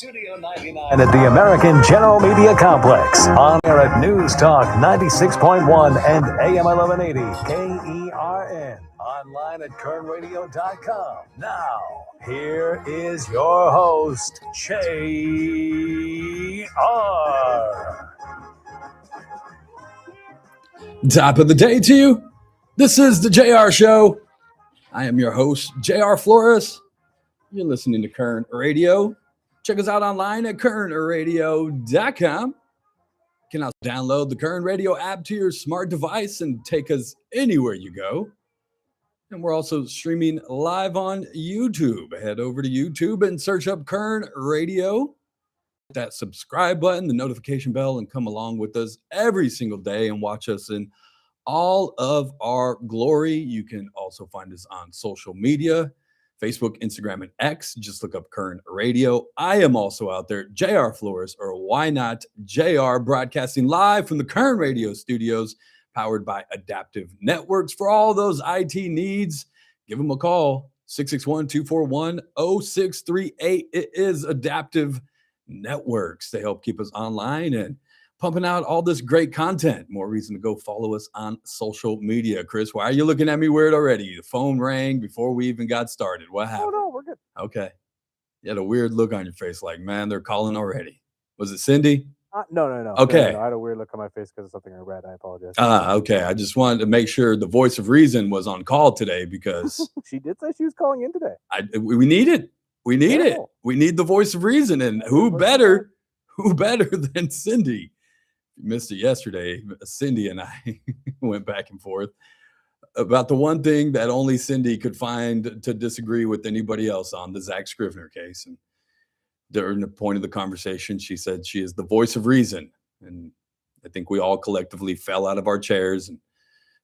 Studio 99 and at the American General Media Complex. On air at News Talk 96.1 and AM 1180 KERN. Online at kernradio.com. Now, here is your host, JR. Top of the day to you. This is the JR Show. I am your host, JR Flores. You're listening to Kern Radio. Check us out online at kernradio.com. You can also download the Kern Radio app to your smart device and take us anywhere you go. And we're also streaming live on YouTube. Head over to YouTube and search up Kern Radio. Hit that subscribe button, the notification bell, and come along with us every single day and watch us in all of our glory. You can also find us on social media, Facebook, Instagram, and X. Just look up Kern Radio. I am also out there, JR Flores, or why not JR, broadcasting live from the Kern Radio studios, powered by Adaptive Networks. For all those IT needs, give them a call, 661-241-0638. It is Adaptive Networks. They help keep us online and pumping out all this great content. More reason to go follow us on social media. Chris, why are you looking at me weird already? The phone rang before we even got started. What happened? Oh, no, we're good. Okay. You had a weird look on your face, like, man, they're calling already. Was it Cindy? No. Okay. No, I had a weird look on my face because of something I read. I apologize. Okay. I just wanted to make sure the voice of reason was on call today because she did say she was calling in today. We need it. We need it. We need the voice of reason. And who better than Cindy? Missed it yesterday. Cindy and I went back and forth about the one thing that only Cindy could find to disagree with anybody else on, the Zach Scrivener case. And during the point of the conversation, she said she is the voice of reason. And I think we all collectively fell out of our chairs and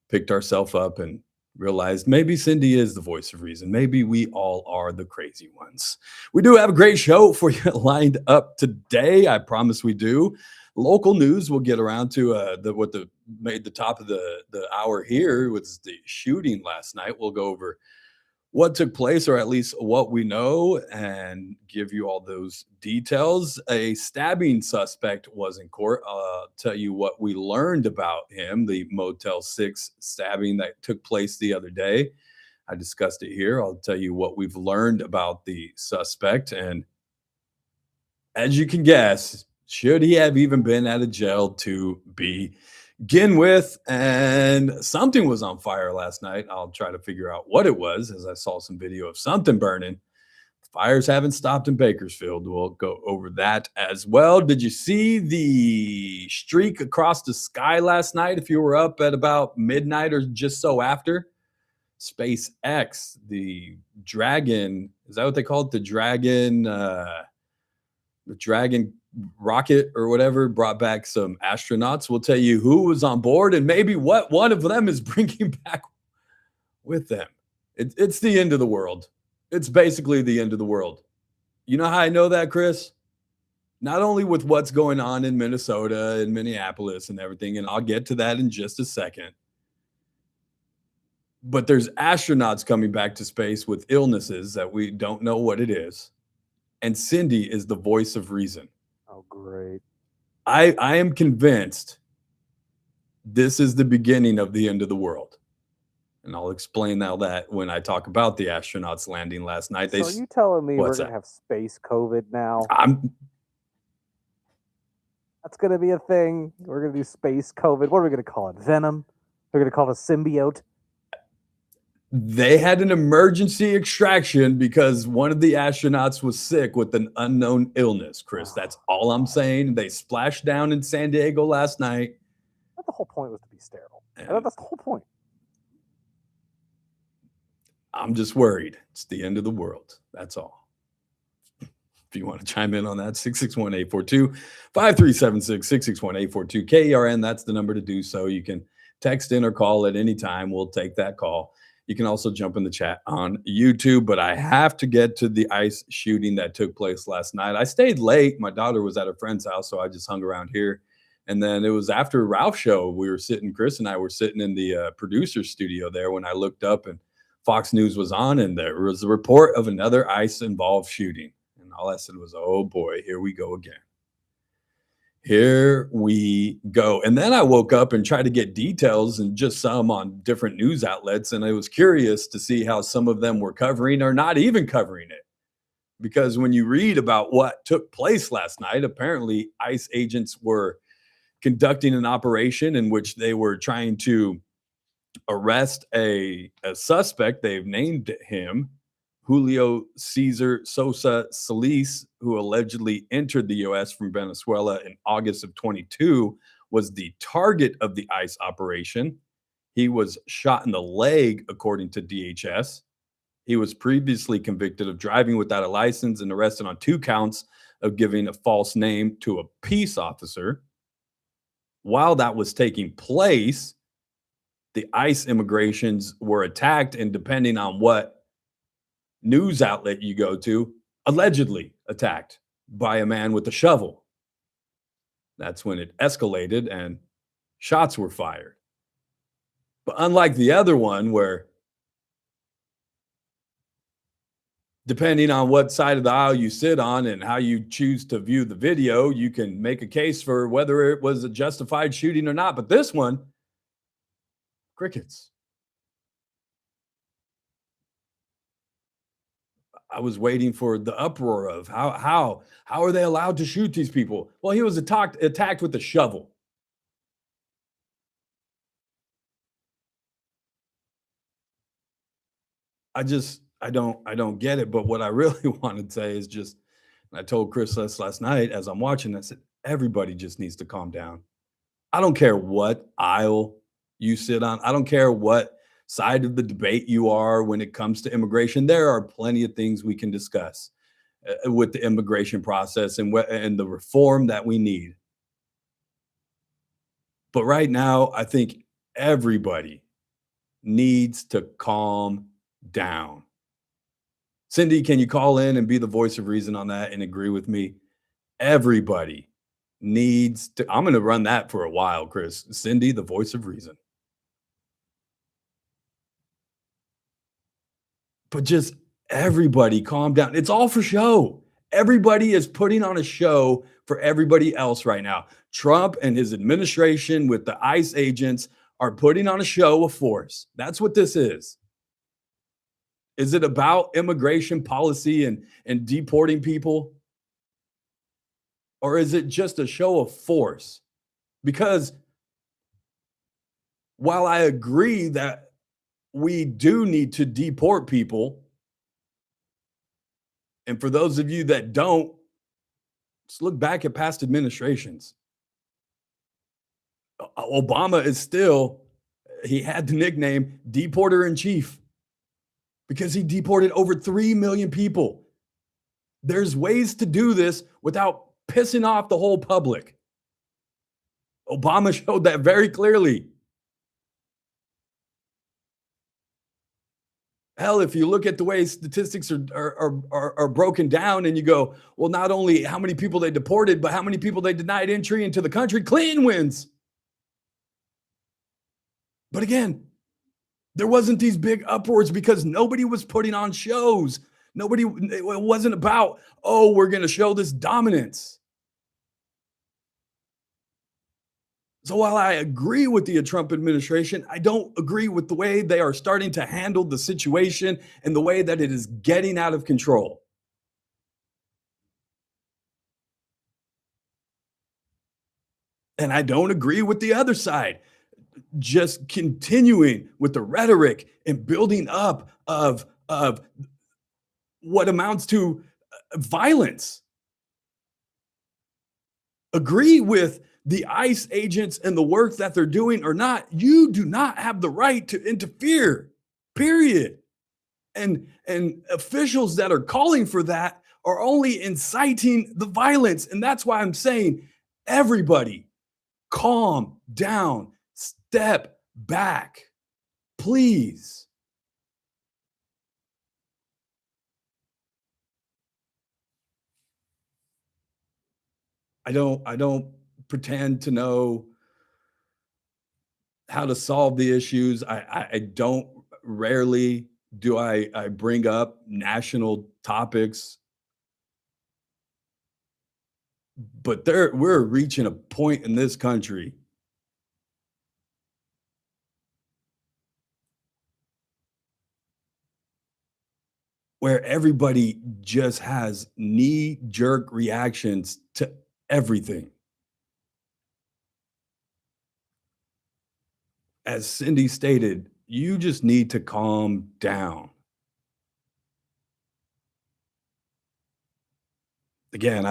picked ourselves up and realized maybe Cindy is the voice of reason. Maybe we all are the crazy ones. We do have a great show for you lined up today. I promise we do. Local news we'll get around to what made the top of the hour here was the shooting last night. We'll go over what took place, or at least what we know, and give you all those details. A stabbing suspect was in court. I'll tell you what we learned about him, the Motel 6 stabbing that took place the other day. I discussed it here. I'll tell you what we've learned about the suspect. And as you can guess, should he have even been out of jail to begin with? And something was on fire last night. I'll try to figure out what it was, as I saw some video of something burning. Fires haven't stopped in Bakersfield. We'll go over that as well. Did you see the streak across the sky last night? If you were up at about midnight or just so after, SpaceX, the Dragon, is that what they call it? The Dragon rocket or whatever, brought back some astronauts. We'll tell you who was on board and maybe what one of them is bringing back with them. It's the end of the world. It's basically the end of the world. You know how I know that, Chris? Not only with what's going on in Minnesota and Minneapolis and everything, and I'll get to that in just a second, but there's astronauts coming back to space with illnesses that we don't know what it is. And Cindy is the voice of reason. Oh, great. I am convinced this is the beginning of the end of the world. And I'll explain now that when I talk about the astronauts landing last night. So are you telling me we're going to have space COVID now? That's going to be a thing. We're going to do space COVID. What are we going to call it? Venom? We're going to call it a symbiote? They had an emergency extraction because one of the astronauts was sick with an unknown illness, Chris. That's all I'm saying. They splashed down in San Diego last night. The whole point was to be sterile. I thought that's the whole point. I'm just worried. It's the end of the world. That's all. If you want to chime in on that, 661-842-5376, 661-842 KERN. That's the number to do so. You can text in or call at any time. We'll take that call. You can also jump in the chat on YouTube, but I have to get to the ICE shooting that took place last night. I stayed late. My daughter was at her friend's house, so I just hung around here. And then it was after Ralph's show. Chris and I were sitting in the producer's studio there when I looked up and Fox News was on, and there was a report of another ICE-involved shooting. And all I said was, oh boy, here we go again. Here we go. And then I woke up and tried to get details and just some on different news outlets. And I was curious to see how some of them were covering or not even covering it. Because when you read about what took place last night, apparently ICE agents were conducting an operation in which they were trying to arrest a suspect. They've named him Julio Cesar Sosa Solis, who allegedly entered the U.S. from Venezuela in August of 22, was the target of the ICE operation. He was shot in the leg, according to DHS. He was previously convicted of driving without a license and arrested on 2 counts of giving a false name to a peace officer. While that was taking place, the ICE immigrations were attacked, and depending on what news outlet you go to, allegedly attacked by a man with a shovel. That's when it escalated and shots were fired. But unlike the other one, where depending on what side of the aisle you sit on and how you choose to view the video, you can make a case for whether it was a justified shooting or not. But this one, crickets. I was waiting for the uproar of how are they allowed to shoot these people? Well, he was attacked with a shovel. I don't get it. But what I really want to say is just, I told Chris last night as I'm watching, I said, everybody just needs to calm down. I don't care what aisle you sit on. I don't care what side of the debate you are when it comes to immigration. There are plenty of things we can discuss with the immigration process and the reform that we need. But right now, I think everybody needs to calm down. Cindy, can you call in and be the voice of reason on that and agree with me? Everybody needs to. I'm going to run that for a while, Chris. Cindy, the voice of reason. But just everybody calm down. It's all for show. Everybody is putting on a show for everybody else right now. Trump and his administration with the ICE agents are putting on a show of force. That's what this is. Is it about immigration policy and deporting people? Or is it just a show of force? Because while I agree that we do need to deport people, and for those of you that don't, just look back at past administrations. Obama is still, he had the nickname deporter in chief because he deported over 3 million people. There's ways to do this without pissing off the whole public. Obama showed that very clearly. Hell, if you look at the way statistics are broken down and you go, well, not only how many people they deported, but how many people they denied entry into the country, Clinton wins. But again, there wasn't these big uproars because nobody was putting on shows. It wasn't about, oh, we're going to show this dominance. So while I agree with the Trump administration, I don't agree with the way they are starting to handle the situation and the way that it is getting out of control. And I don't agree with the other side, just continuing with the rhetoric and building up of what amounts to violence. Agree with the ICE agents and the work that they're doing or not, you do not have the right to interfere, period. And officials that are calling for that are only inciting the violence. And that's why I'm saying, everybody, calm down, step back, please. I don't pretend to know how to solve the issues. I don't, rarely do I bring up national topics But we're reaching a point in this country where everybody just has knee-jerk reactions to everything. As Cindy stated, you just need to calm down. Again,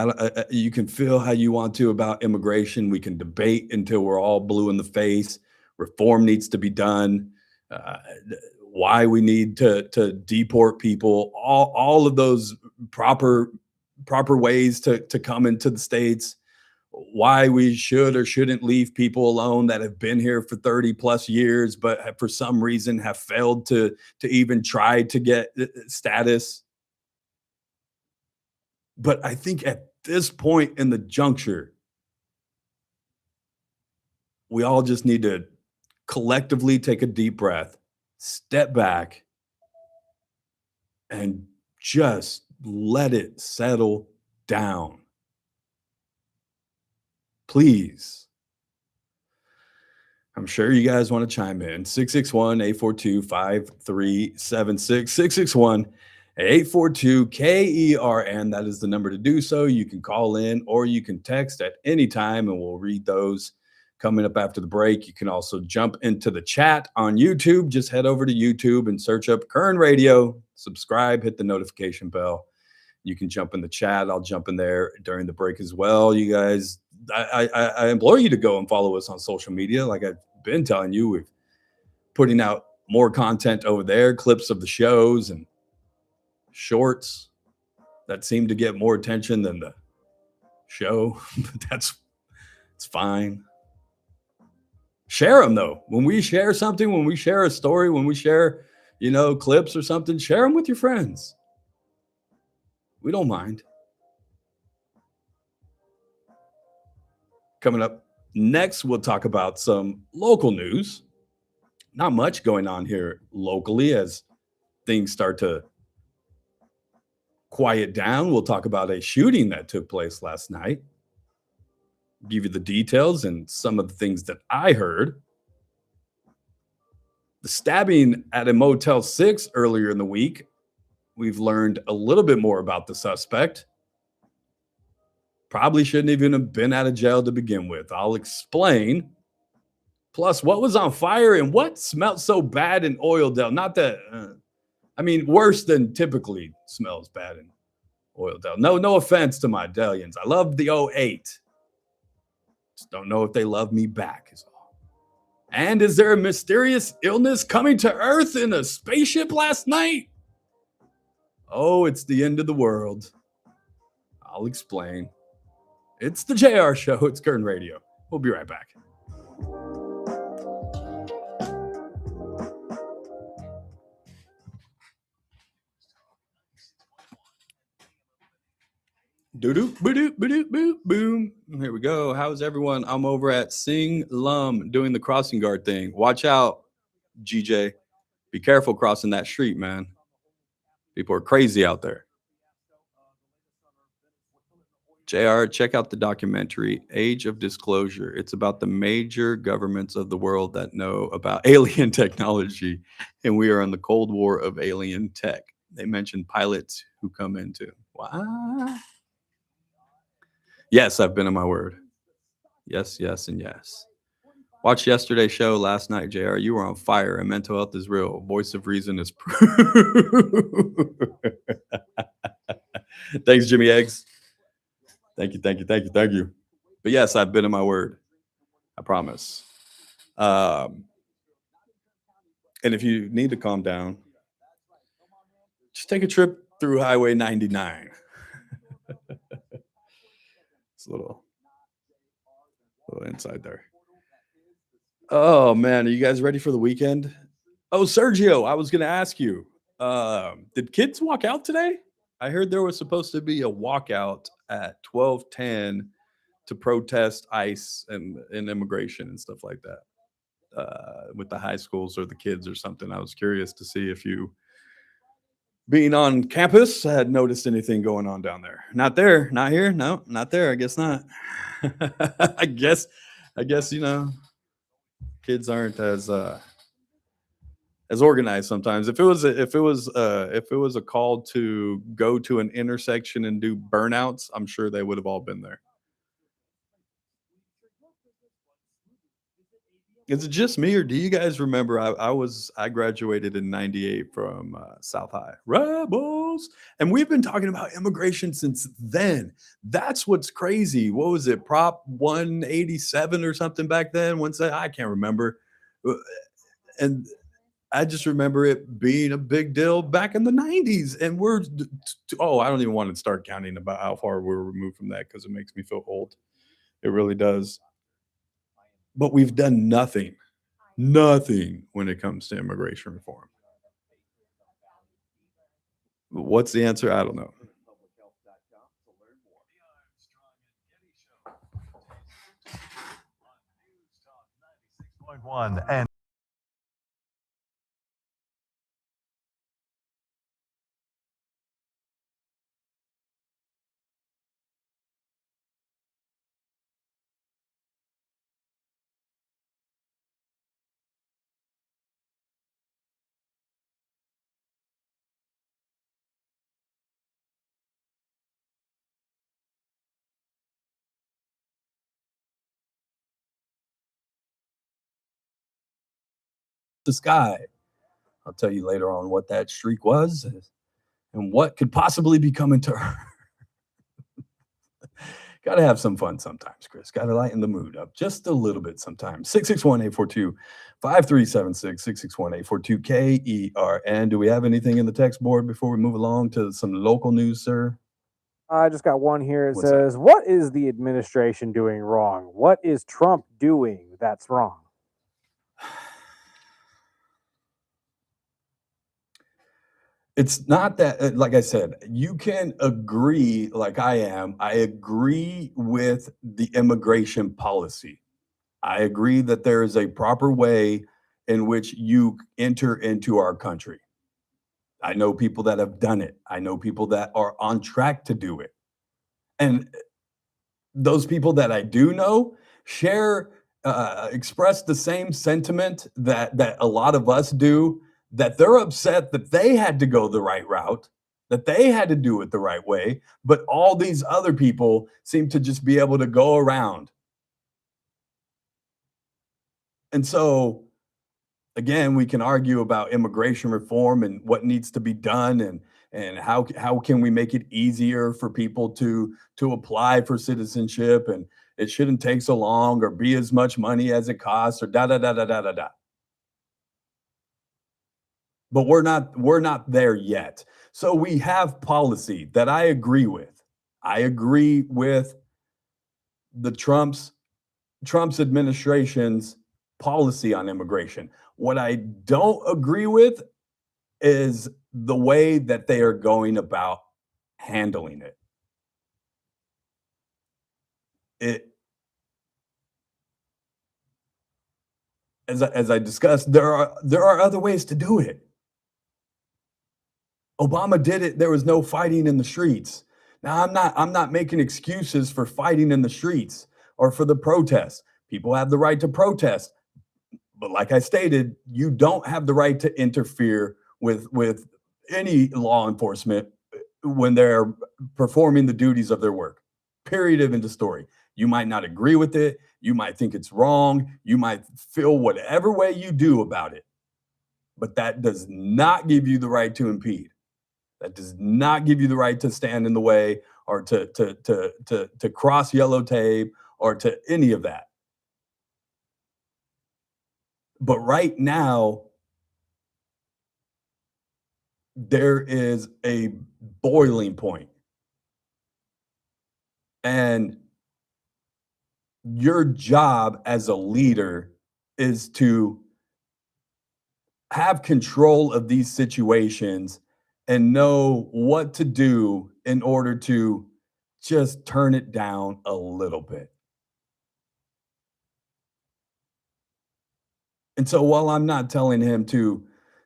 you can feel how you want to about immigration. We can debate until we're all blue in the face. Reform needs to be done. Why we need to deport people. All of those proper ways to come into the States. Why we should or shouldn't leave people alone that have been here for 30 plus years, but for some reason have failed to even try to get status. But I think at this point in the juncture, we all just need to collectively take a deep breath, step back, and just let it settle down. Please. I'm sure you guys want to chime in. 661-842-5376. 661-842-KERN. That is the number to do so. You can call in or you can text at any time, and we'll read those coming up after the break. You can also jump into the chat on YouTube. Just head over to YouTube and search up Kern Radio. Subscribe, hit the notification bell. You can jump in the chat. I'll jump in there during the break as well. You guys, I implore you to go and follow us on social media. Like I've been telling you, we're putting out more content over there, clips of the shows and shorts that seem to get more attention than the show. But it's fine. Share them though. When we share something, when we share a story, when we share, clips or something, share them with your friends. We don't mind. Coming up next, we'll talk about some local news. Not much going on here locally as things start to quiet down. We'll talk about a shooting that took place last night. Give you the details and some of the things that I heard. The stabbing at a Motel 6 earlier in the week. We've learned a little bit more about the suspect. Probably shouldn't even have been out of jail to begin with. I'll explain. Plus, what was on fire and what smelled so bad in Oildale? Not that, worse than typically smells bad in Oildale. No offense to my Delians. I love the 08. Just don't know if they love me back is all. And is there a mysterious illness coming to Earth in a spaceship last night? Oh, it's the end of the world. I'll explain. It's the JR Show. It's Kern Radio. We'll be right back. Boom. Here we go. How's everyone? I'm over at Sing Lum doing the crossing guard thing. Watch out, GJ. Be careful crossing that street, man. People are crazy out there. JR, check out the documentary, Age of Disclosure. It's about the major governments of the world that know about alien technology, and we are in the Cold War of alien tech. They mentioned pilots who come into. What? Yes, I've been on my word. Yes, and yes. Watch yesterday's show last night, JR. You were on fire, and mental health is real. Voice of reason is proof. Thanks, Jimmy Eggs. Thank you. But yes, I've been in my word. I promise. And if you need to calm down, just take a trip through Highway 99. It's a little inside there. Oh, man. Are you guys ready for the weekend? Oh, Sergio, I was going to ask you, did kids walk out today? I heard there was supposed to be a walkout at 12:10 to protest ICE and immigration and stuff like that with the high schools or the kids or something. I was curious to see if you being on campus, had noticed anything going on down there. Not there, not here. No, not there. I guess not. I guess, kids aren't as organized sometimes. If it was a call to go to an intersection and do burnouts, I'm sure they would have all been there. Is it just me, or do you guys remember? I graduated in '98 from South High Rebels, and we've been talking about immigration since then. That's what's crazy. What was it, Prop 187 or something back then? Once I can't remember, and I just remember it being a big deal back in the '90s, and I don't even want to start counting about how far we're removed from that because it makes me feel old. It really does. But we've done nothing when it comes to immigration reform. What's the answer? I don't know. Point one and The sky. I'll tell you later on what that streak was and what could possibly be coming to her. Got to have some fun sometimes, Chris. Got to lighten the mood up just a little bit sometimes. 661-842-5376, 661-842-KERN. Do we have anything in the text board before we move along to some local news, sir? I just got one here. It What's says, "What is the administration doing wrong? What is Trump doing that's wrong?" It's not that, like I said, you can agree, like I am. I agree with the immigration policy. I agree that there is a proper way in which you enter into our country. I know people that have done it. I know people that are on track to do it. And those people that I do know express the same sentiment that a lot of us do, that they're upset that they had to go the right route, that they had to do it the right way, but all these other people seem to just be able to go around. And so, again, we can argue about immigration reform and what needs to be done, and how can we make it easier for people to apply for citizenship, and it shouldn't take so long or be as much money as it costs, or da da da da da da da. But we're not there yet. So we have policy that I agree with. I agree with the Trump's administration's policy on immigration. What I don't agree with is the way that they are going about handling it. As I discussed, there are other ways to do it. Obama did it. There was no fighting in the streets. Now, I'm not making excuses for fighting in the streets or for the protests. People have the right to protest. But like I stated, you don't have the right to interfere with any law enforcement when they're performing the duties of their work. Period. Of the story. You might not agree with it. You might think it's wrong. You might feel whatever way you do about it. But that does not give you the right to impede. That does not give you the right to stand in the way, or to cross yellow tape, or to any of that. But right now, there is a boiling point. And your job as a leader is to have control of these situations and know what to do in order to just turn it down a little bit. And so while I'm not telling him to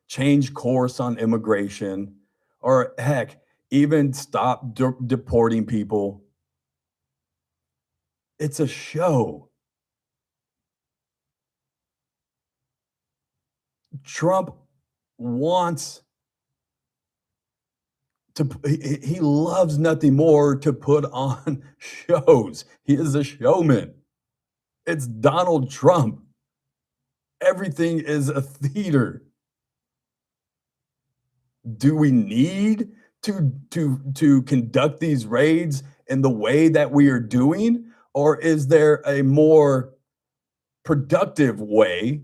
change course on immigration or heck, even stop deporting people. It's a show. Trump wants to, he loves nothing more to put on shows. He is a showman. It's Donald Trump. Everything is a theater. Do we need to conduct these raids in the way that we are doing, or is there a more productive way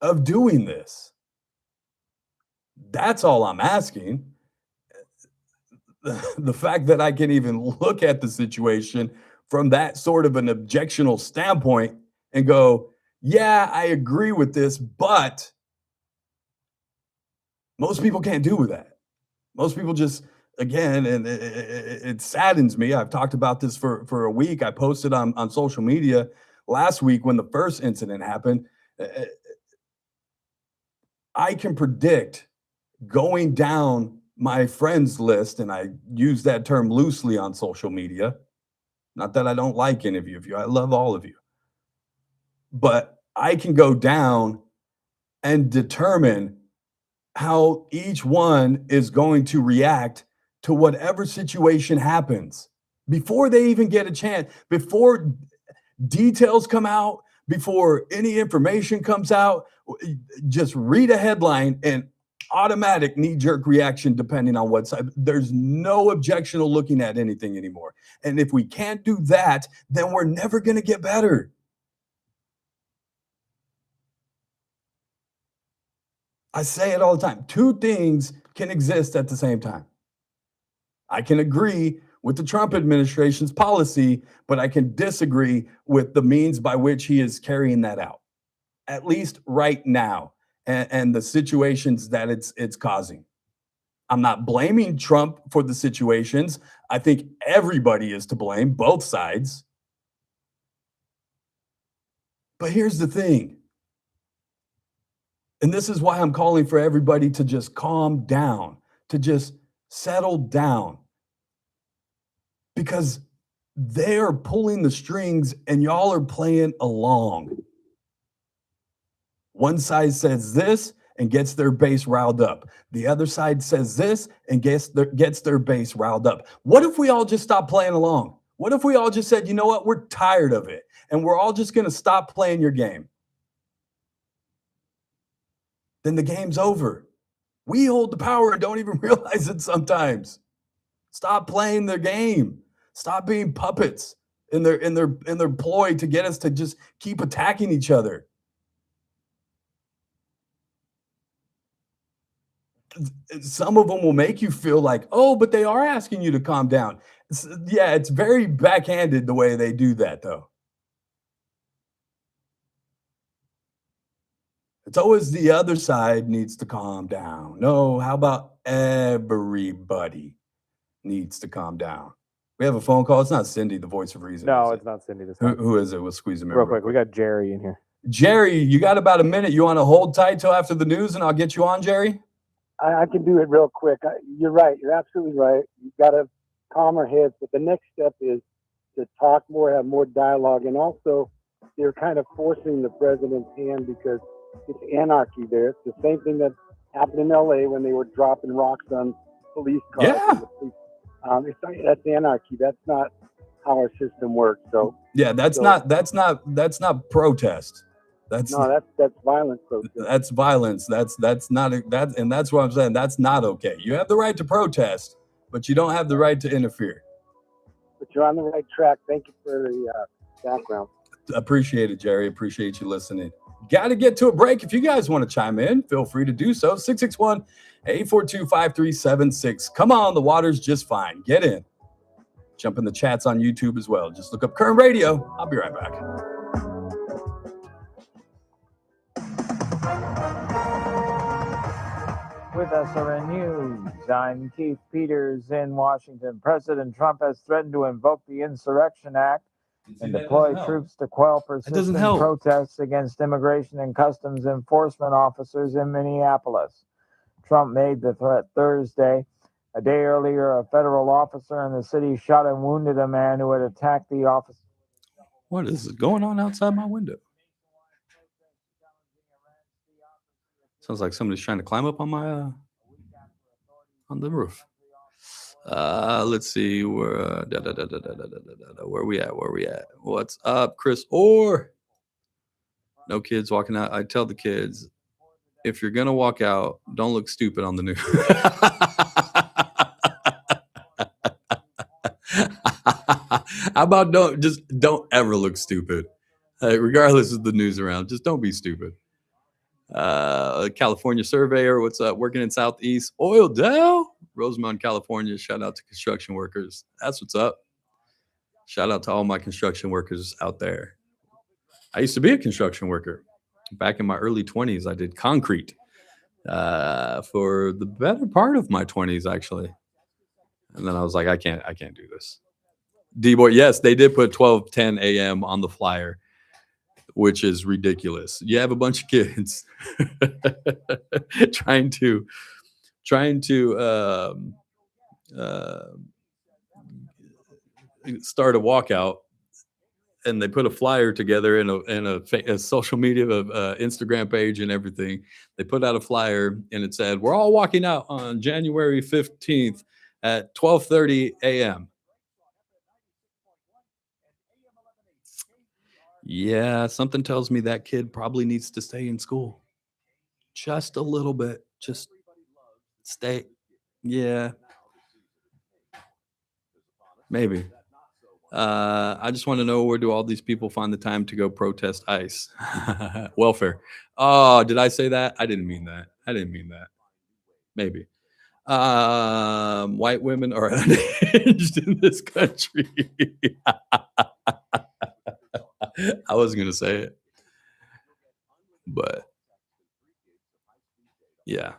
of doing this? That's all I'm asking. The fact that I can even look at the situation from that sort of an objectional standpoint and go, yeah, I agree with this, but most people can't do that. Most people just, again, and it saddens me. I've talked about this for a week. I posted on social media last week when the first incident happened. I can predict going down my friends list, and I use that term loosely on social media. Not that I don't like any of you. I love all of you. But I can go down and determine how each one is going to react to whatever situation happens before they even get a chance, before details come out, before any information comes out. Just read a headline and automatic knee-jerk reaction depending on what side. There's no objectional looking at anything anymore. And if we can't do that, then we're never going to get better. I say it all the time. Two things can exist at the same time. I can agree with the Trump administration's policy, but I can disagree with the means by which he is carrying that out, at least right now, and the situations that it's causing. I'm not blaming Trump for the situations. I think everybody is to blame, both sides. But here's the thing. And this is why I'm calling for everybody to just calm down, to just settle down. Because they're pulling the strings and y'all are playing along. One side says this and gets their base riled up. The other side says this and gets their base riled up. What if we all just stopped playing along? What if we all just said, you know what, we're tired of it, and we're all just going to stop playing your game? Then the game's over. We hold the power and don't even realize it sometimes. Stop playing their game. Stop being puppets in their ploy to get us to just keep attacking each other. Some of them will make you feel like, oh, but they are asking you to calm down. It's very backhanded the way they do that, though. It's always the other side needs to calm down. No, how about everybody needs to calm down? We have a phone call. It's not Cindy, the voice of reason. No, it's not Cindy this time. Who is it? We'll squeeze him in real quick. We got Jerry in here. Jerry, you got about a minute. You want to hold tight till after the news, and I'll get you on, Jerry? I can do it real quick. You're right. You're absolutely right. You've got to calm our heads. But the next step is to talk more, have more dialogue. And also, they're kind of forcing the president's hand because it's anarchy there. It's the same thing that happened in L.A. when they were dropping rocks on police cars. Yeah. That's anarchy. That's not how our system works. So yeah, that's not protest. That's violence. Protest. That's violence. That's not that, and that's what I'm saying. That's not okay. You have the right to protest, but you don't have the right to interfere. But you're on the right track. Thank you for the background. Appreciate it, Jerry. Appreciate you listening. Got to get to a break. If you guys want to chime in, feel free to do so. 661-842-5376. Come on, the water's just fine. Get in. Jump in the chats on YouTube as well. Just look up Current Radio. I'll be right back. With SRN News, I'm Keith Peters in Washington. President Trump has threatened to invoke the Insurrection Act and deploy troops to quell persistent protests against immigration and customs enforcement officers in Minneapolis. Trump made the threat Thursday. A day earlier, a federal officer in the city shot and wounded a man who had attacked the office. What is going on outside my window? Sounds like somebody's trying to climb up on my on the roof. Let's see where where we at? What's up, Chris? Or no kids walking out. I tell the kids, if you're gonna walk out, don't look stupid on the news. How about don't ever look stupid, regardless of the news around. Just don't be stupid. California surveyor, what's up? Working in Southeast Oil Dow, Rosemont, California. Shout out to construction workers. That's what's up. Shout out to all my construction workers out there. I used to be a construction worker. Back in my early 20s, I did concrete for the better part of my 20s, actually. And then I was like, I can't do this. D-boy, yes, they did put 12:10 a.m. on the flyer, which is ridiculous. You have a bunch of kids trying to start a walkout, and they put a flyer together in a social media Instagram page and everything. They put out a flyer and it said, "We're all walking out on January 15th at 12:30 a.m." Yeah, something tells me that kid probably needs to stay in school. Just a little bit. Just stay. Yeah. Maybe. I just want to know, where do all these people find the time to go protest ICE? Welfare. Oh, did I say that? I didn't mean that. Maybe. White women are unhinged in this country. I wasn't going to say it, but yeah,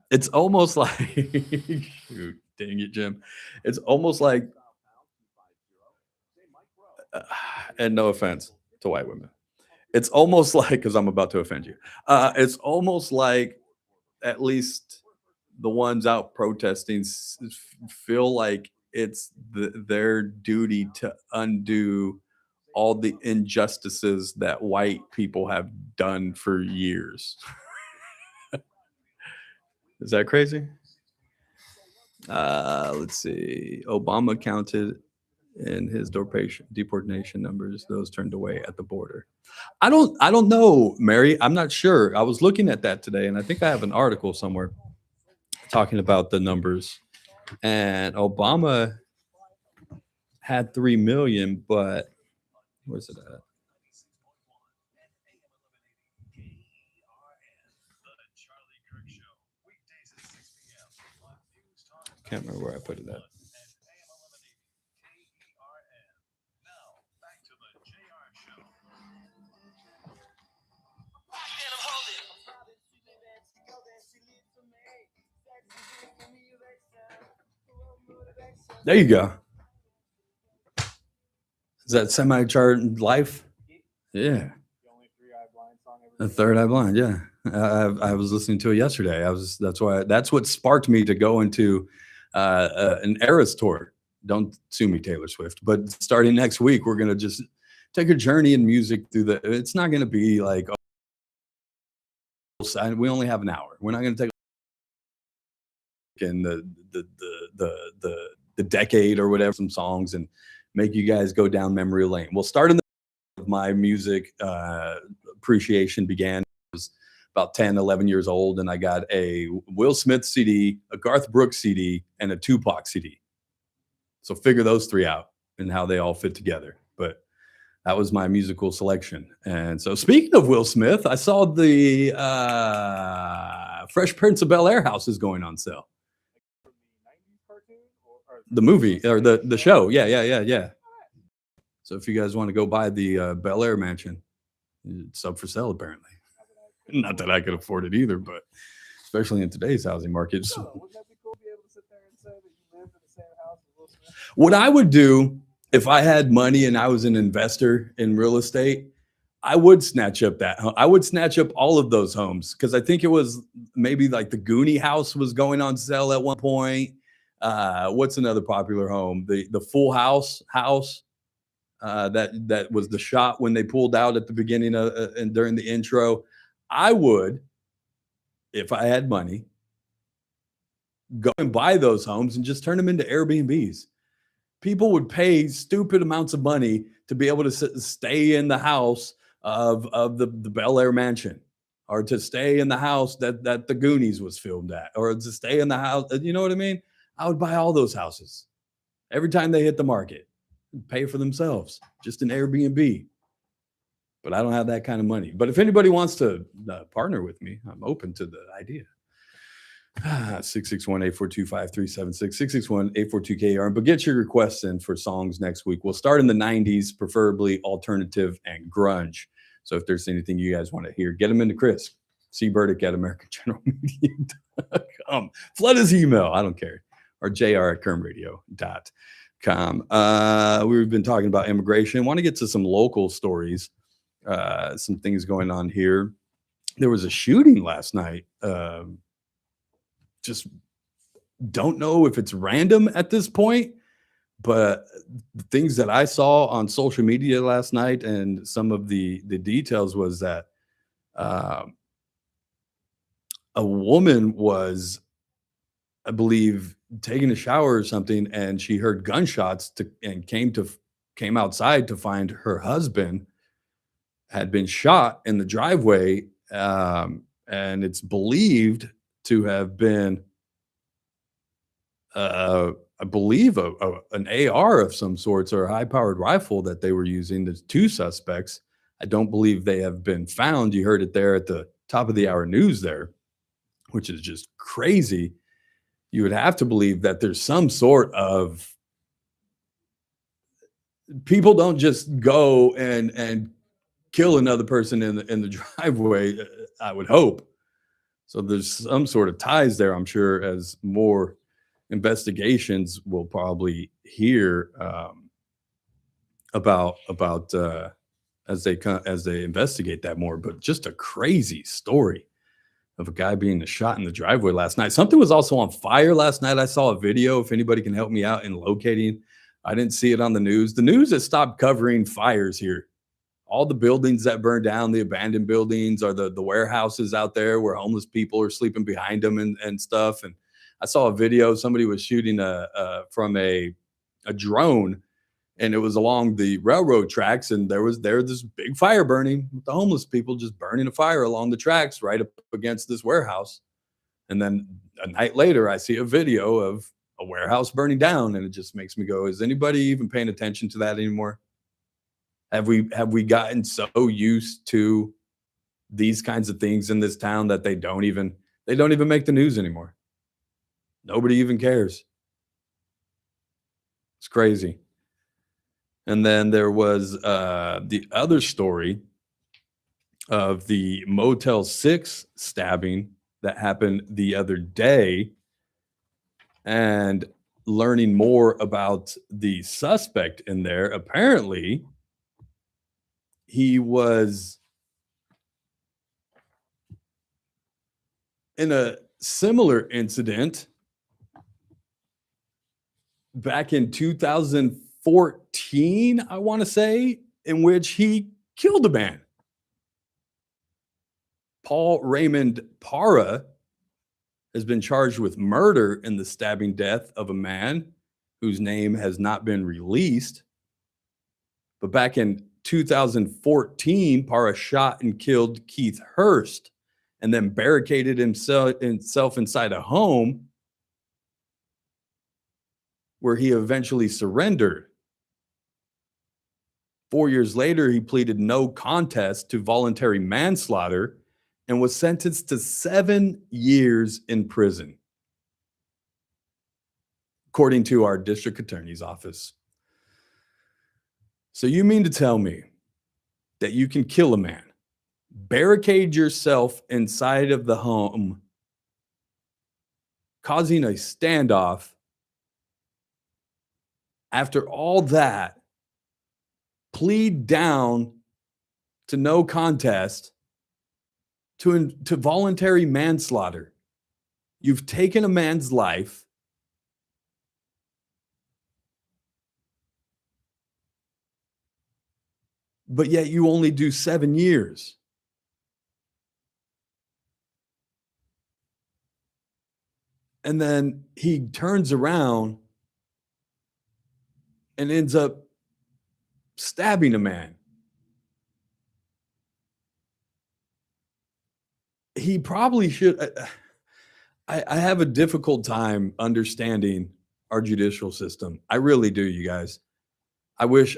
it's almost like, shoot, dang it, Jim. It's almost like, and no offense to white women, it's almost like, because I'm about to offend you, it's almost like at least the ones out protesting feel like it's their duty to undo all the injustices that white people have done for years. Is that crazy? Let's see. Obama counted in his deportation numbers those turned away at the border. I don't know, Mary. I'm not sure. I was looking at that today, and I think I have an article somewhere talking about the numbers. And Obama had 3 million, but where's it at? Can't remember where I put it at. There you go. Is that semi-chart life? Yeah. The Third Eye Blind, yeah. I was listening to it yesterday. That's what sparked me to go into an Eras tour. Don't sue me, Taylor Swift. But starting next week, we're gonna just take a journey in music through it's not gonna be like, we only have an hour. We're not gonna take in the decade or whatever, some songs, and make you guys go down memory lane. We'll start in my music appreciation began. I was about 10, 11 years old, and I got a Will Smith CD, a Garth Brooks CD, and a Tupac CD. So figure those three out and how they all fit together. But that was my musical selection. And so speaking of Will Smith, I saw the Fresh Prince of Bel-Air house is going on sale. The movie or the show. Yeah. So if you guys want to go buy the Bel-Air mansion, it's up for sale apparently. Not that I could afford it either, but especially in today's housing market. So, wouldn't that be cool to be able to sit there and say that you live in the same house as Will Smith? What I would do if I had money and I was an investor in real estate, I would snatch up that. I would snatch up all of those homes because I think it was maybe like the Goonie house was going on sale at one point. What's another popular home? The Full House that was the shot when they pulled out at the beginning of and during the intro. I would, if I had money, go and buy those homes and just turn them into Airbnbs. People would pay stupid amounts of money to be able to stay in the house of the Bel Air mansion, or to stay in the house that the Goonies was filmed at, or to stay in the house. You know what I mean? I would buy all those houses every time they hit the market, pay for themselves, just an Airbnb. But I don't have that kind of money. But if anybody wants to partner with me, I'm open to the idea. 661-842-5376, 661-842-KR. But get your requests in for songs next week. We'll start in the 90s, preferably alternative and grunge. So if there's anything you guys want to hear, get them into Chris. Seaburdick at AmericanGeneralMedia.com. Flood his email. I don't care. Or jr@kernradio.com. We've been talking about immigration. Want to get to some local stories, some things going on here. There was a shooting last night. Just don't know if it's random at this point, but the things that I saw on social media last night and some of the details was that a woman was, I believe, taking a shower or something, and she heard gunshots and came outside to find her husband had been shot in the driveway, and it's believed to have been, I believe, an AR of some sorts, or a high-powered rifle that they were using. There's two suspects. I don't believe they have been found. You heard it there at the top of the hour news there, which is just crazy. You would have to believe that there's some sort of, people don't just go and kill another person in the driveway, I would hope. So there's some sort of ties there, I'm sure, as more investigations will probably hear about as they investigate that more. But just a crazy story of a guy being shot in the driveway last night. Something was also on fire last night. I saw a video. If anybody can help me out in locating, I didn't see it on the news. The news has stopped covering fires here. All the buildings that burned down, the abandoned buildings, or the warehouses out there where homeless people are sleeping behind them and stuff. And I saw a video. Somebody was shooting from a drone, and it was along the railroad tracks. And there was this big fire burning with the homeless people just burning a fire along the tracks right up against this warehouse. And then a night later, I see a video of a warehouse burning down, and it just makes me go, is anybody even paying attention to that anymore? Have we gotten so used to these kinds of things in this town that they don't even make the news anymore? Nobody even cares. It's crazy. And then there was the other story of the Motel 6 stabbing that happened the other day, and learning more about the suspect in there. Apparently, he was in a similar incident back in 2014, I want to say, in which he killed a man. Paul Raymond Parra has been charged with murder in the stabbing death of a man whose name has not been released. But back in 2014, Parra shot and killed Keith Hurst and then barricaded himself inside a home where he eventually surrendered. 4 years later, he pleaded no contest to voluntary manslaughter and was sentenced to 7 years in prison, according to our district attorney's office. So you mean to tell me that you can kill a man, barricade yourself inside of the home, causing a standoff, after all that, plead down to no contest to voluntary manslaughter. You've taken a man's life, but yet you only do 7 years. And then he turns around and ends up stabbing a man. He probably should. I have a difficult time understanding our judicial system. I really do, you guys. I wish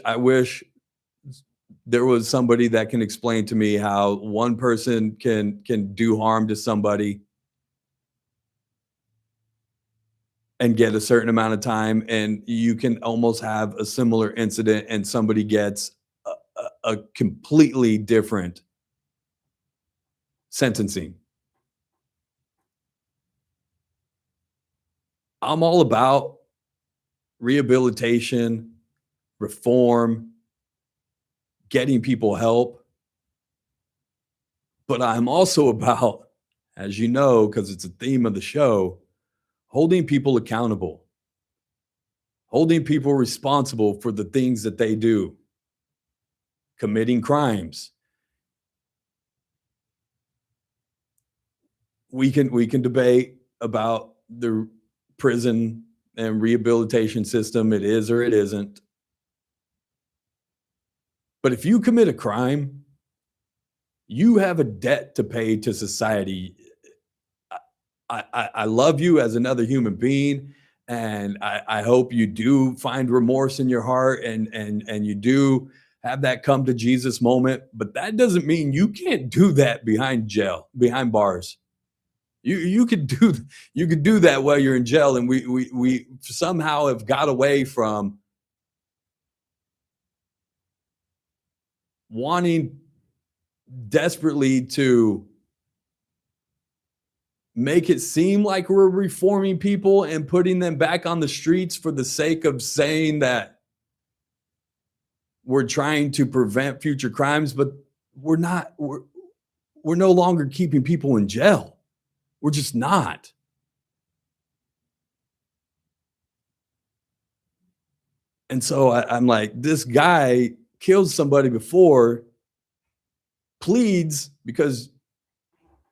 there was somebody that can explain to me how one person can do harm to somebody and get a certain amount of time, and you can almost have a similar incident and somebody gets a completely different sentencing. I'm all about rehabilitation, reform, getting people help. But I'm also about, as you know, because it's a theme of the show, holding people accountable, holding people responsible for the things that they do, committing crimes. We can debate about the prison and rehabilitation system. It is or it isn't. But if you commit a crime, you have a debt to pay to society. I love you as another human being, and I hope you do find remorse in your heart and you do have that come to Jesus moment. But that doesn't mean you can't do that behind bars. You could do that while you're in jail, and we somehow have got away from wanting desperately to make it seem like we're reforming people and putting them back on the streets for the sake of saying that we're trying to prevent future crimes, but we're not. We're no longer keeping people in jail. We're just not. And so I'm like, this guy killed somebody before, pleads because,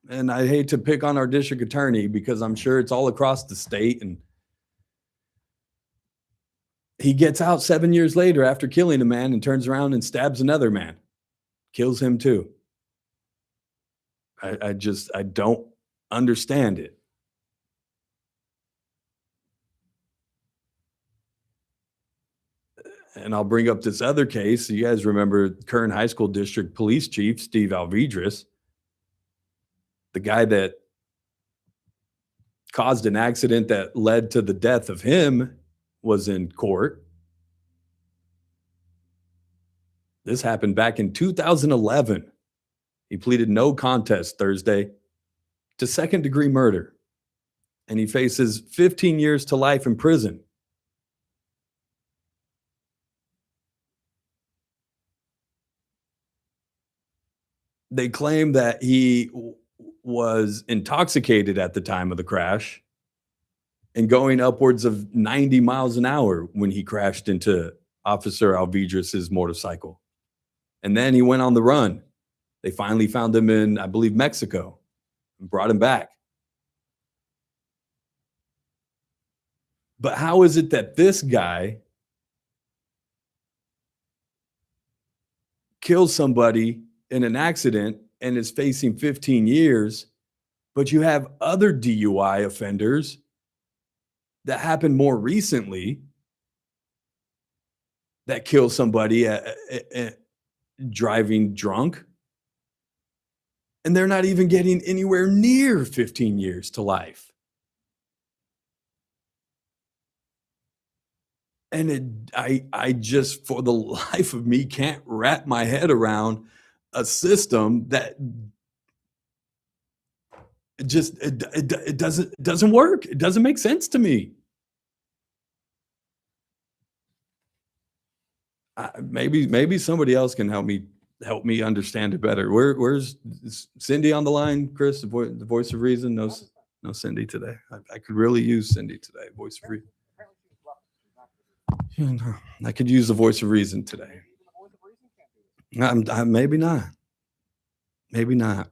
and I hate to pick on our district attorney because I'm sure it's all across the state, and he gets out 7 years later after killing a man and turns around and stabs another man, kills him too. I don't understand it. And I'll bring up this other case. You guys remember Kern High School District Police Chief Steve Alvidrez, the guy that caused an accident that led to the death of him, was in court. This happened back in 2011. He pleaded no contest Thursday to second-degree murder, and he faces 15 years to life in prison. They claim that he was intoxicated at the time of the crash and going upwards of 90 miles an hour when he crashed into Officer Alvidrez's motorcycle. And then he went on the run. They finally found him in, I believe, Mexico, and brought him back. But how is it that this guy kills somebody in an accident and is facing 15 years, but you have other DUI offenders that happened more recently that kill somebody driving drunk, and they're not even getting anywhere near 15 years to life? And I just, for the life of me, can't wrap my head around a system that just it doesn't work. It doesn't make sense to me. Maybe somebody else can help me help me understand it better. Where's Cindy on the line, Chris? The voice of reason? No Cindy today. I could really use Cindy today. Voice of reason. I could use the voice of reason today. Maybe not. Maybe not.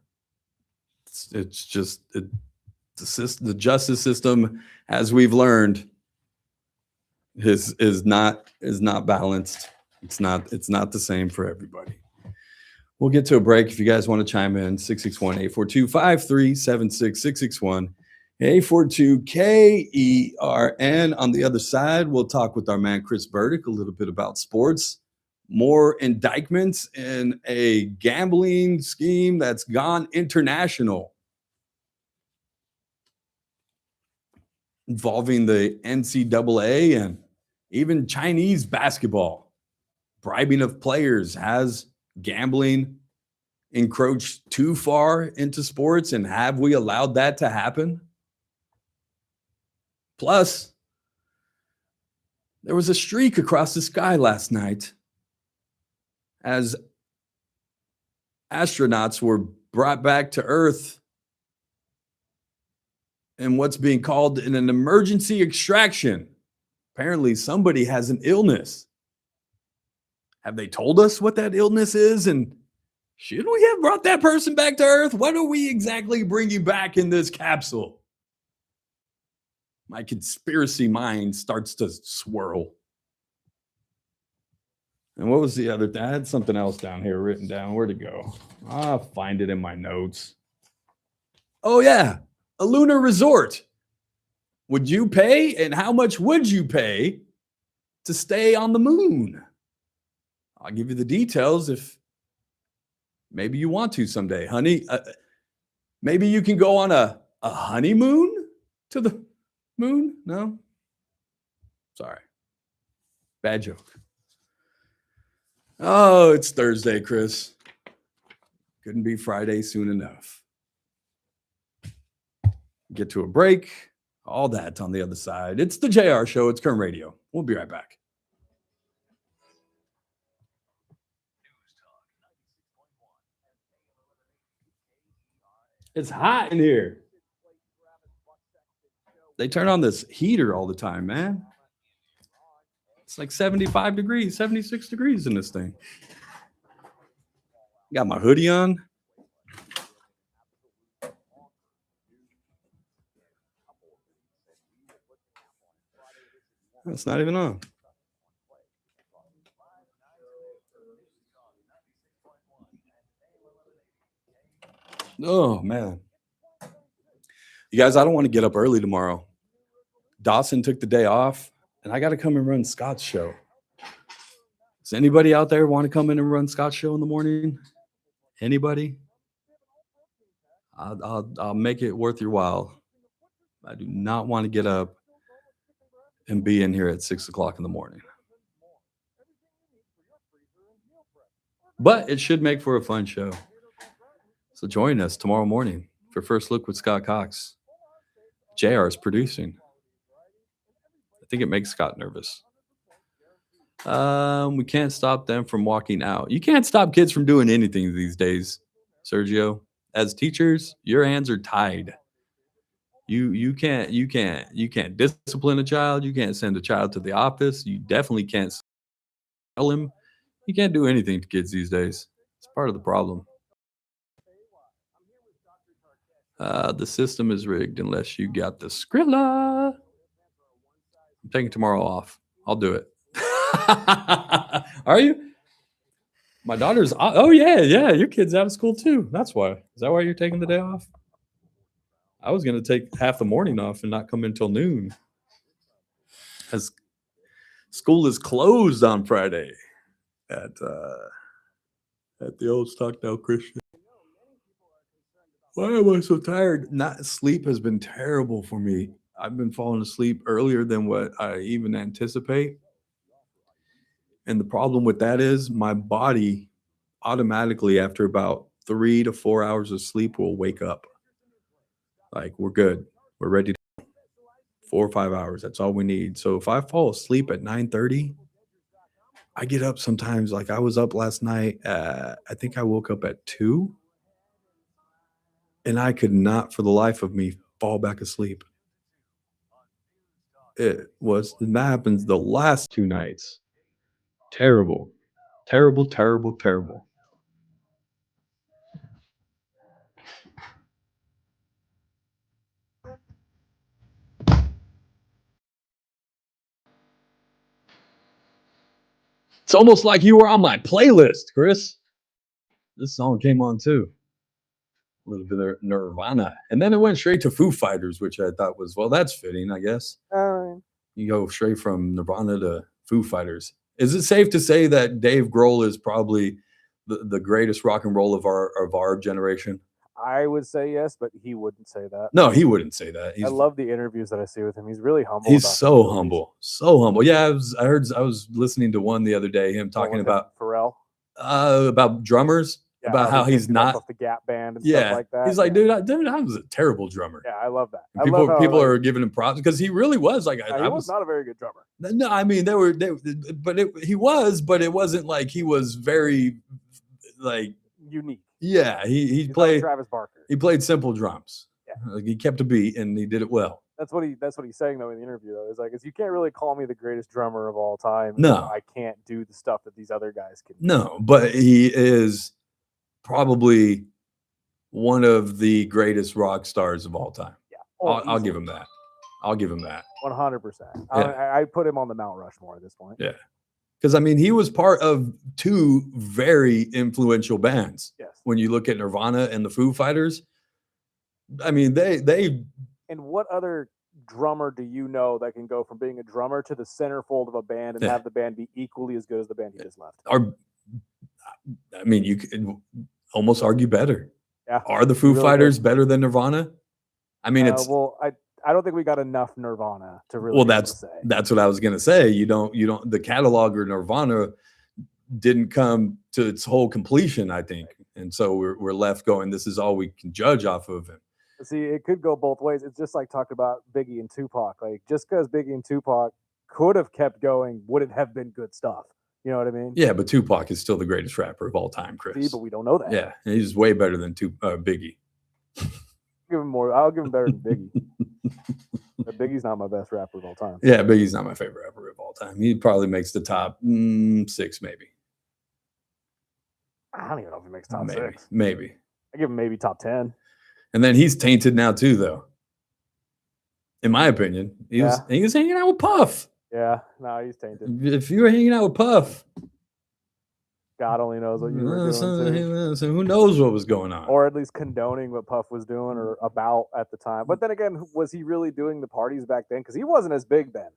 It's just the justice system, as we've learned, is not balanced. It's not the same for everybody. We'll get to a break. If you guys want to chime in, 661-842-5376, 661-842-KERN. On the other side, we'll talk with our man Chris Burdick a little bit about sports, more indictments in a gambling scheme that's gone international, involving the NCAA and even Chinese basketball. Bribing of players. Has gambling encroached too far into sports, and have we allowed that to happen? Plus, there was a streak across the sky last night as astronauts were brought back to Earth in what's being called an emergency extraction. Apparently, somebody has an illness. Have they told us what that illness is? And should we have brought that person back to Earth? What are we exactly bringing back in this capsule? My conspiracy mind starts to swirl. And what was the other? I had something else down here written down. Where'd it go? I'll find it in my notes. Oh, yeah. A lunar resort. Would you pay? And how much would you pay to stay on the moon? I'll give you the details if maybe you want to someday, honey. Maybe you can go on a honeymoon to the moon? No? Sorry. Bad joke. Oh, it's Thursday, Chris. Couldn't be Friday soon enough. Get to a break. All that on the other side. It's the JR Show. It's Kern Radio. We'll be right back. It's hot in here. They turn on this heater all the time, man. It's like 75 degrees, 76 degrees in this thing. Got my hoodie on. It's not even on. Oh, man. You guys, I don't want to get up early tomorrow. Dawson took the day off, and I got to come and run Scott's show. Does anybody out there want to come in and run Scott's show in the morning? Anybody? I'll make it worth your while. I do not want to get up and be in here at 6 o'clock in the morning. But it should make for a fun show. So join us tomorrow morning for First Look with Scott Cox. JR is producing. I think it makes Scott nervous. We can't stop them from walking out. You can't stop kids from doing anything these days, Sergio. As teachers, your hands are tied. You can't discipline a child. You can't send a child to the office. You definitely can't tell him. You can't do anything to kids these days. It's part of the problem. The system is rigged unless you got the Skrilla. I'm taking tomorrow off. I'll do it. Are you? My daughter's. Oh, yeah. Your kid's out of school, too. That's why. Is that why you're taking the day off? I was going to take half the morning off and not come until noon. As school is closed on Friday at the old Stockdale Christian. Why am I so tired? Sleep has been terrible for me. I've been falling asleep earlier than what I even anticipate. And the problem with that is my body automatically, after about 3 to 4 hours of sleep, will wake up. Like, we're good. We're ready to go. 4 or 5 hours. That's all we need. So if I fall asleep at 9:30 I get up sometimes. Like I was up last night. I think I woke up at 2, and I could not, for the life of me, fall back asleep. That happens the last 2 nights. Terrible, terrible, terrible, terrible. It's almost like you were on my playlist, Chris. This song came on too. A little bit of Nirvana. And then it went straight to Foo Fighters, which I thought was, well, that's fitting, I guess. You go straight from Nirvana to Foo Fighters. Is it safe to say that Dave Grohl is probably the greatest rock and roll of our generation? I would say yes, but he wouldn't say that. No, he wouldn't say that. I love the interviews that I see with him. He's really humble. He's so humble, so humble. Yeah, I was listening to one the other day, him talking about Pharrell, about drummers, about how he's not the Gap band and yeah. stuff like that. He's like, dude, I was a terrible drummer. Yeah, I love that. People are giving him props because he really was like. He was not a very good drummer. No, I mean he was, but it wasn't like he was very like unique. Yeah, he played Travis Barker. He played simple drums. Yeah, like he kept a beat and he did it well. That's what he's saying though in the interview though. Is like, you can't really call me the greatest drummer of all time. No, I can't do the stuff that these other guys can do. No, but he is probably one of the greatest rock stars of all time. Yeah, I'll give him that. I'll give him that. 100%. I put him on the Mount Rushmore at this point. Yeah. Because, I mean, he was part of 2 very influential bands. Yes. When you look at Nirvana and the Foo Fighters, I mean, they. And what other drummer do you know that can go from being a drummer to the centerfold of a band and have the band be equally as good as the band he just left? I mean, you could almost argue better. Yeah. Are the Foo Fighters better than Nirvana? I mean, it's. Well, I don't think we got enough Nirvana to really. Well, that's what I was gonna say. You don't. The catalog or Nirvana didn't come to its whole completion, I think, and so we're left going. This is all we can judge off of it. See, it could go both ways. It's just like talked about Biggie and Tupac. Like, just because Biggie and Tupac could have kept going, would it have been good stuff? You know what I mean? Yeah, but Tupac is still the greatest rapper of all time, Chris. See, but we don't know that. Yeah, he's way better than Biggie. Give him more. I'll give him better than Biggie. But Biggie's not my best rapper of all time. Yeah, Biggie's not my favorite rapper of all time. He probably makes the top 6, maybe. I don't even know if he makes top 6. Maybe. I give him maybe top 10. And then he's tainted now too, though. In my opinion, he was hanging out with Puff. Yeah, no, he's tainted. If you were hanging out with Puff, God only knows what you were doing. So who knows what was going on? Or at least condoning what Puff was doing or about at the time. But then again, was he really doing the parties back then? Because he wasn't as big then.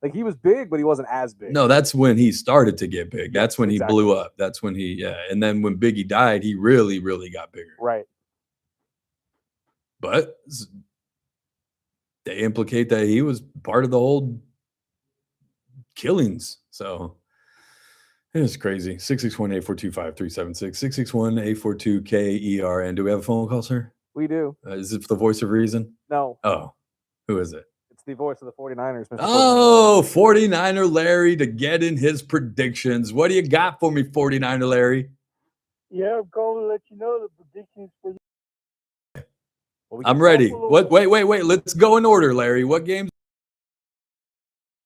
Like, he was big, but he wasn't as big. No, that's when he started to get big. That's when he blew up. That's when and then when Biggie died, he really, really got bigger. Right. But they implicate that he was part of the whole killings. So it's crazy. 661-842-5376. 661-842-KERN. Do we have a phone call, sir? We do. Is it the voice of reason? No. Oh, who is it? It's the voice of the 49ers. Mr. Oh, 49er Larry to get in his predictions. What do you got for me, 49er Larry? Yeah, I'm calling to let you know the predictions for you. I'm ready. What? Wait. Let's go in order, Larry. What games?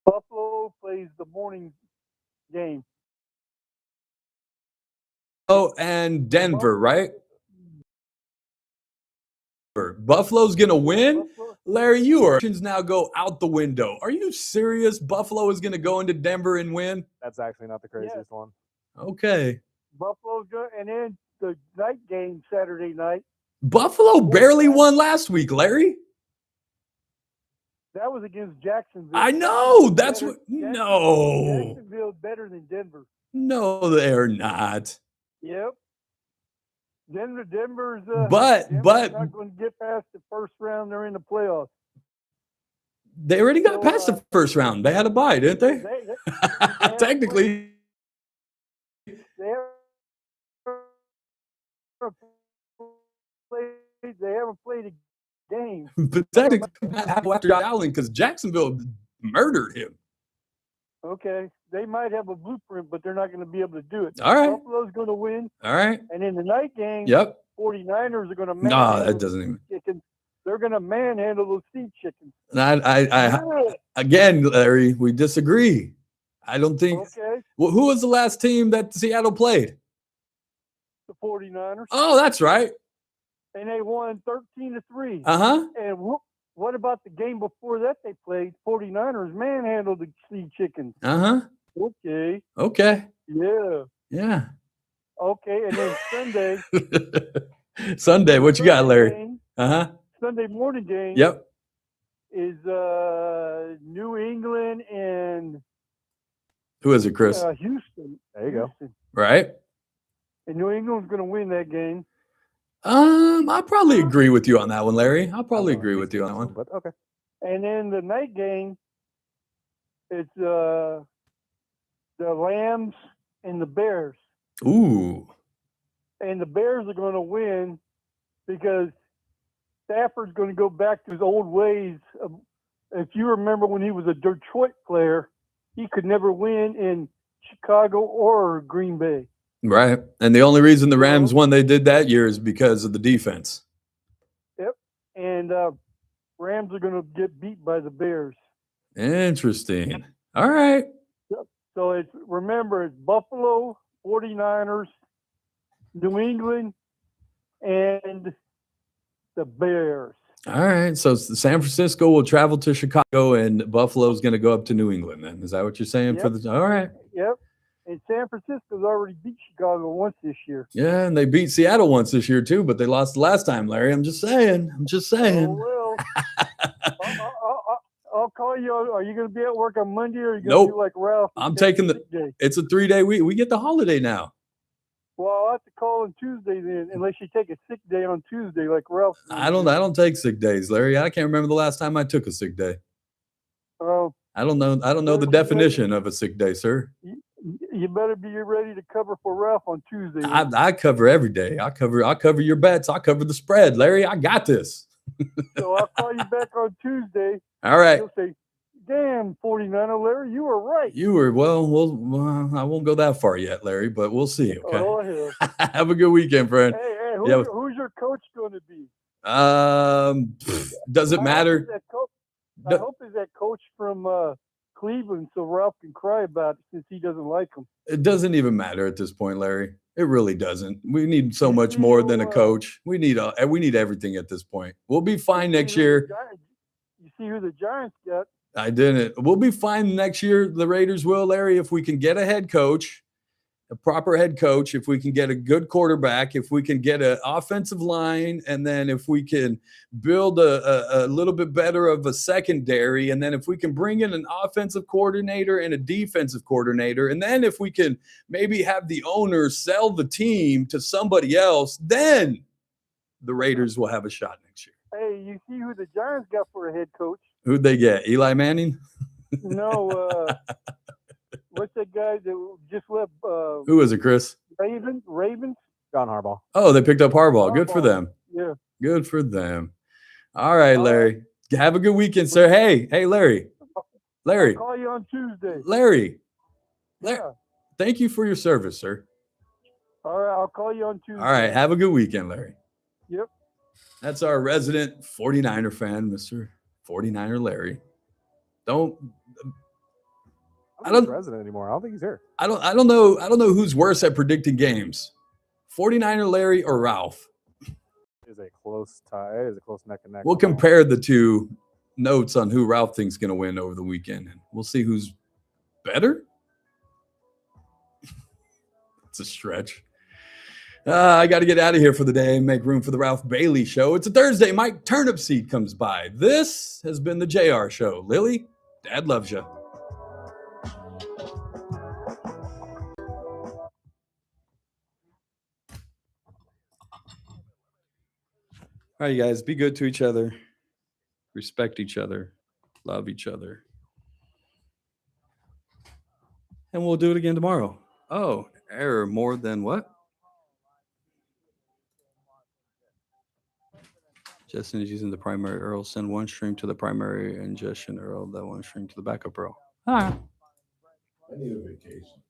Buffalo plays the morning game. Oh, and Denver, right? Buffalo's going to win? Larry, your predictions now go out the window. Are you serious? Buffalo is going to go into Denver and win? That's actually not the craziest one. Okay. Buffalo's good. And then the night game Saturday night. Buffalo barely won last week, Larry. That was against Jacksonville. I know. That's what. No. Jacksonville's better than Denver. No, they're not. Yep. Denver's but not going to get past the first round. They're in the playoffs. They already got past the first round. They had a bye, didn't they? Technically. They haven't played a game. But technically, after Allen, because Jacksonville murdered him. Okay, they might have a blueprint, but they're not going to be able to do it. All right. Buffalo's going to win. All right. And in the night game, Yep. 49ers are going to No, manhandle that doesn't even. chickens. They're going to manhandle those sea chickens. Again, Larry, we disagree. I don't think. Okay. Well, who was the last team that Seattle played? The 49ers. Oh, that's right. And they won 13-3. Uh-huh. And what about the game before that they played? 49ers manhandled the sea chickens. Uh-huh. Okay. Okay. Yeah. Yeah. Okay, and then Sunday. Sunday, what you got, Larry? Game, uh-huh. Sunday morning game. Yep. Is New England and who is it, Chris? Houston. There you go. Right. And New England's going to win that game. I'll probably agree with you on that one, Larry. I'll probably agree with you on that one. But okay. And then the night game, it's the Lambs and the Bears. Ooh. And the Bears are going to win because Stafford's going to go back to his old ways. If you remember when he was a Detroit player, he could never win in Chicago or Green Bay. Right. And the only reason the Rams won they did that year is because of the defense. Yep. And Rams are going to get beat by the Bears. Interesting. All right. Yep. So it's Buffalo, 49ers, New England, and the Bears. All right. So San Francisco will travel to Chicago and Buffalo's going to go up to New England then. Is that what you're saying? Yep. For the all right. Yep. And San Francisco's already beat Chicago once this year. Yeah, and they beat Seattle once this year too, but they lost the last time, Larry. I'm just saying. Oh, well. I'll call you. Are you going to be at work on Monday or are you going to do like Ralph? I'm taking it's a 3-day week. We get the holiday now. Well, I'll have to call on Tuesday then, unless you take a sick day on Tuesday like Ralph. I don't take sick days, Larry. I can't remember the last time I took a sick day. Oh. I don't know the definition of a sick day, sir. You better be ready to cover for Ralph on Tuesday. I cover every day. I cover your bets. I cover the spread, Larry. I got this. So I'll call you back on Tuesday. All right. You'll say, "Damn, 49er, Larry, you were right." You were well. I won't go that far yet, Larry, but we'll see. Okay. Oh, hell. Have a good weekend, friend. Hey, who's your coach going to be? Does it matter? I hope it's that coach from Cleveland, so Ralph can cry about it since he doesn't like him. It doesn't even matter at this point, Larry. It really doesn't. We need so much more than a coach. We need everything at this point. We'll be fine next year. You see who the Giants got? I didn't. We'll be fine next year. The Raiders will, Larry, if we can get a head coach, a proper head coach, if we can get a good quarterback, if we can get an offensive line, and then if we can build a little bit better of a secondary, and then if we can bring in an offensive coordinator and a defensive coordinator, and then if we can maybe have the owner sell the team to somebody else, then the Raiders will have a shot next year. Hey, you see who the Giants got for a head coach? Who'd they get? Eli Manning? No, what's that guy that just left? Who was it, Chris? Ravens? John Harbaugh. Oh, they picked up Harbaugh. Good for them. Yeah. Good for them. All right, Larry. Have a good weekend, sir. Hey, Larry. I'll call you on Tuesday. Larry. Yeah. Thank you for your service, sir. All right, I'll call you on Tuesday. All right, have a good weekend, Larry. Yep. That's our resident 49er fan, Mr. 49er Larry. I don't president anymore. I don't think he's here. I don't know who's worse at predicting games. 49er Larry or Ralph. It is a close tie. It is a close neck and neck. We'll compare the two notes on who Ralph thinks going to win over the weekend, and we'll see who's better. It's a stretch. I got to get out of here for the day and make room for the Ralph Bailey Show. It's a Thursday. Mike Turnipseed comes by. This has been the JR Show. Lily, Dad loves you. All right, you guys, be good to each other. Respect each other. Love each other. And we'll do it again tomorrow. Oh, error more than what? Justin is using the primary URL. Send one string to the primary ingestion URL, that one string to the backup URL. All right. I need a vacation.